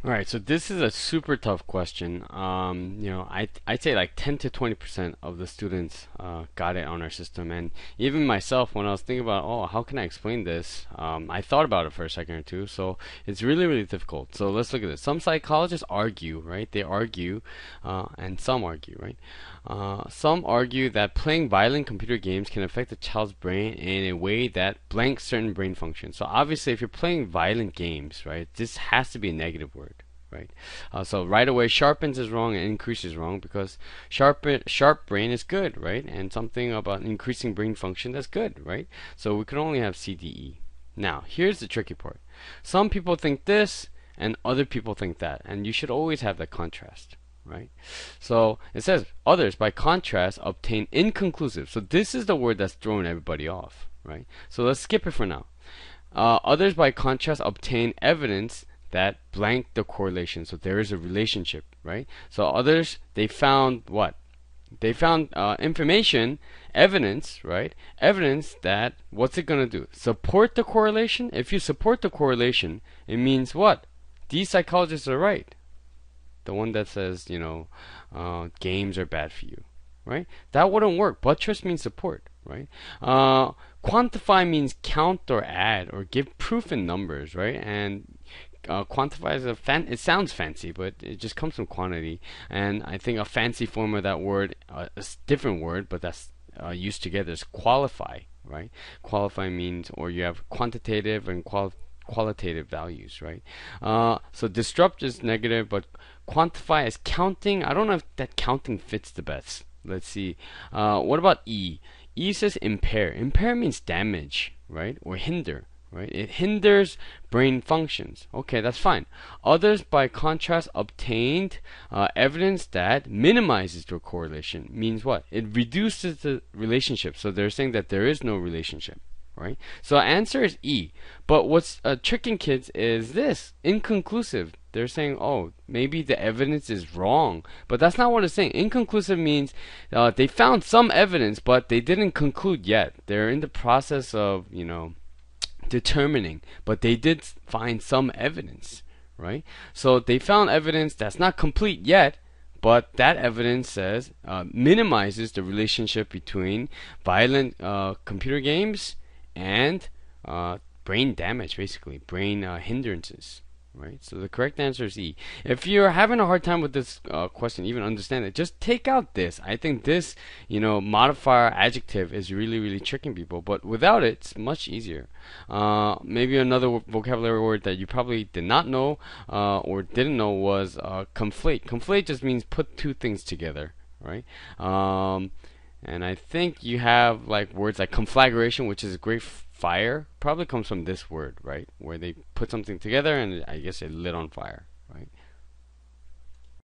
All right, so this is a super tough question. I'd say like 10 to 20% of the students got it on our system, and even myself, when I was thinking about, oh, how can I explain this? I thought about it for a second or two. So it's really, really difficult. So let's look at this. Some psychologists argue, right? They argue, and some argue, right? Some argue that playing violent computer games can affect a child's brain in a way that blanks certain brain functions. So obviously, if you're playing violent games, right, this has to be a negative word, right? So right away, sharpens is wrong and increase is wrong because sharp brain is good, right? And something about increasing brain function, that's good, right? So we could only have C, D, E. Now, here's the tricky part. Some people think this and other people think that, and you should always have that contrast, right? So it says others, by contrast, obtain inconclusive. So this is the word that's throwing everybody off, right? So let's skip it for now. Others, by contrast, obtain evidence that blank the correlation. So there is a relationship, right? So others, they found what? They found information, evidence, right? Evidence that, what's it going to do? Support the correlation? If you support the correlation, it means what? These psychologists are right. The one that says, games are bad for you, right? That wouldn't work. Buttress means support, right? Quantify means count or add or give proof in numbers, right? And quantify is it sounds fancy, but it just comes from quantity. And I think a fancy form of that word, a different word, but that's used together, is qualify, right? Qualify means, or you have quantitative and qualitative values, right? So disrupt is negative, but quantify is counting. I don't know if that counting fits the best. Let's see. What about E? E says impair. Impair means damage, right? Or hinder, right? It hinders brain functions. Okay, that's fine. Others, by contrast, obtained evidence that minimizes the correlation. Means what? It reduces the relationship. So they're saying that there is no relationship, right? So answer is E. But what's tricking kids is this, inconclusive. They're saying, oh, maybe the evidence is wrong. But that's not what it's saying. Inconclusive means they found some evidence, but they didn't conclude yet. They're in the process of, determining. But they did find some evidence, right? So they found evidence that's not complete yet, but that evidence says minimizes the relationship between violent computer games and brain damage, basically brain hindrances, right? So the correct answer is E. If you're having a hard time with this question, even understand it, just take out this. I think this, modifier adjective is really, really tricking people, but without it, it's much easier. Maybe another vocabulary word that you probably did not know or didn't know was conflate. Conflate just means put two things together, right? And I think you have like words like conflagration, which is a great fire, probably comes from this word, right? Where they put something together and I guess it lit on fire.